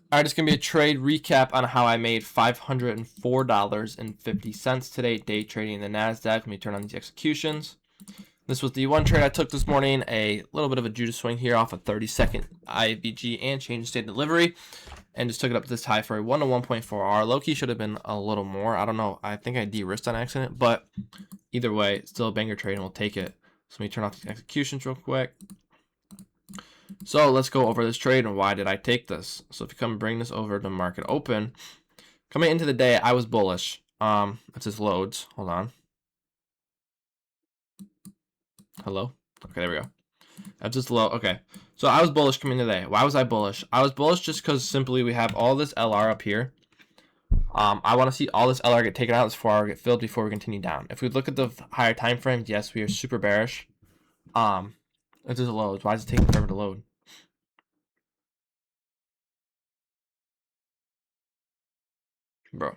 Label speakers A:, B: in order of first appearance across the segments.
A: All right, it's going to be a trade recap on how I made $504.50 today, day trading the NASDAQ. Let me turn on these executions. This was the one trade I took this morning, a little bit of a Judas swing here off a 30-second IVG and change state delivery, and just took it up this high for a 1 to 1.4R. Low-key should have been a little more. I don't know. I think I de-risked on accident, but either way, still a banger trade, and we'll take it. So let me turn off these executions real quick. So let's go over this trade and why did I take this. So if you come bring this over to market open, coming into the day, I was bullish. It just loads. Hold on. Hello? Okay, there we go. That's just low. Okay. So I was bullish coming today. Why was I bullish? I was bullish just because simply we have all this LR up here. I want to see all this LR get taken out, this 4R get filled before we continue down. If we look at the higher time frames, yes, we are super bearish. It just loads. Why is it taking forever to load? Bro.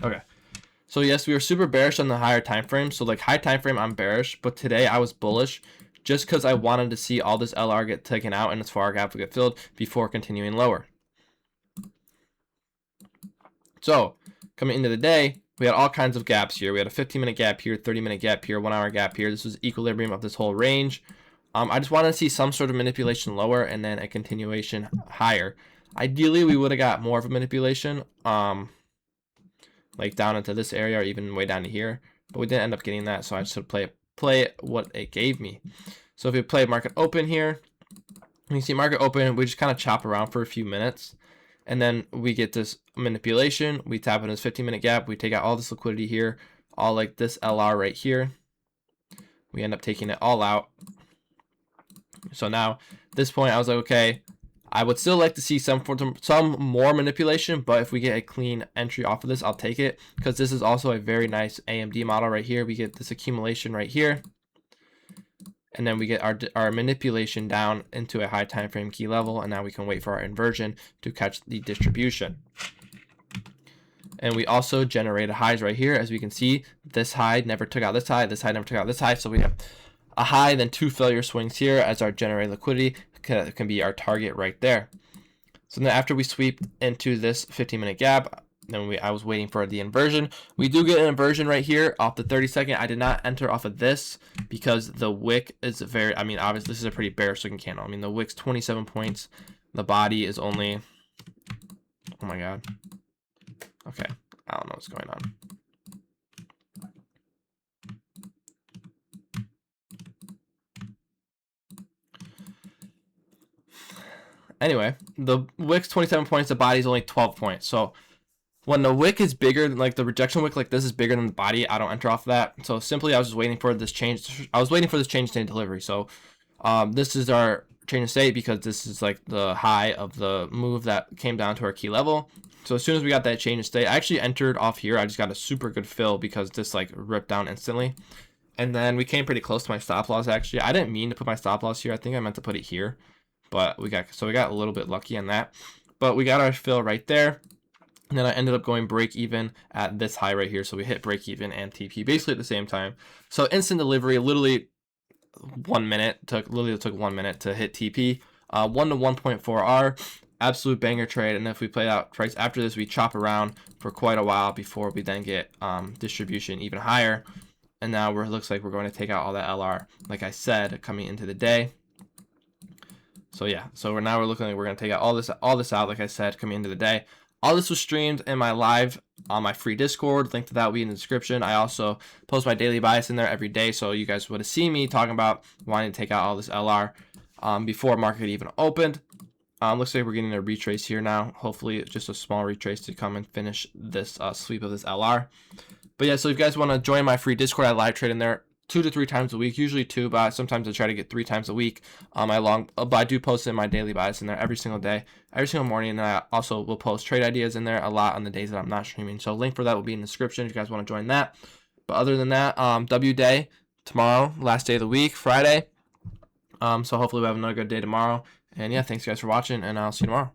A: Okay. So yes, we were super bearish on the higher time frame. So like high time frame, I'm bearish, but today I was bullish just because I wanted to see all this LR get taken out and this 4R gap will get filled before continuing lower. So coming into the day, we had all kinds of gaps here. We had a 15-minute gap here, 30-minute gap here, 1 hour gap here. This was equilibrium of this whole range. I just wanted to see some sort of manipulation lower and then a continuation higher. Ideally, we would have got more of a manipulation, like down into this area or even way down to here, but we didn't end up getting that. So I just play what it gave me. So if we play market open here, you see market open, we just kind of chop around for a few minutes. And then we get this manipulation. We tap in this 15-minute gap. We take out all this liquidity here, all like this LR right here. We end up taking it all out. So now at this point, I was like, okay, I would still like to see some more manipulation, but if we get a clean entry off of this, I'll take it because this is also a very nice AMD model right here. We get this accumulation right here. And then we get our manipulation down into a high time frame key level, and now we can wait for our inversion to catch the distribution. And we also generated highs right here. As we can see, this high never took out this high, this high never took out this high. So we have a high, then 2 failure swings here as our generated liquidity can be our target right there. So then after we sweep into this 15-minute gap, then I was waiting for the inversion. We do get an inversion right here off the 30-second. I did not enter off of this because the wick is very, I mean, obviously this is a pretty bearish looking candle. I mean, the wick's 27 points. The body is only, oh my God. Okay, I don't know what's going on. Anyway, the wick's 27 points, the body's only 12 points. So when the wick is bigger, like the rejection wick like this is bigger than the body, I don't enter off of that. So simply I was just waiting for this change. I was waiting for this change state delivery. So this is our change of state because this is like the high of the move that came down to our key level. So as soon as we got that change of state, I actually entered off here. I just got a super good fill because this like ripped down instantly. And then we came pretty close to my stop loss actually. I didn't mean to put my stop loss here. I think I meant to put it here. But we got a little bit lucky on that. But we got our fill right there. And then I ended up going break even at this high right here. So we hit break even and TP basically at the same time. So instant delivery, literally 1 minute, took 1 minute to hit TP. 1 to 1.4R, absolute banger trade. And if we play out price after this, we chop around for quite a while before we then get distribution even higher. And now looks like we're going to take out all that LR, like I said, coming into the day. So yeah, so we're looking like we're going to take out all this out, like I said, coming into the day. All this was streamed in my live on my free Discord. Link to that will be in the description. I also post my daily bias in there every day, so you guys would have seen me talking about wanting to take out all this LR before market even opened. Looks like we're getting a retrace here now. Hopefully just a small retrace to come and finish this sweep of this LR. But yeah, so if you guys want to join my free Discord, I live trade in there 2 to 3 times a week, usually 2, but sometimes I try to get 3 times a week. But I do post in my daily bias in there every single day, every single morning, and I also will post trade ideas in there a lot on the days that I'm not streaming. So link for that will be in the description if you guys want to join that. But other than that, W day tomorrow, last day of the week, Friday. So hopefully we have another good day tomorrow. And yeah, thanks guys for watching, and I'll see you tomorrow.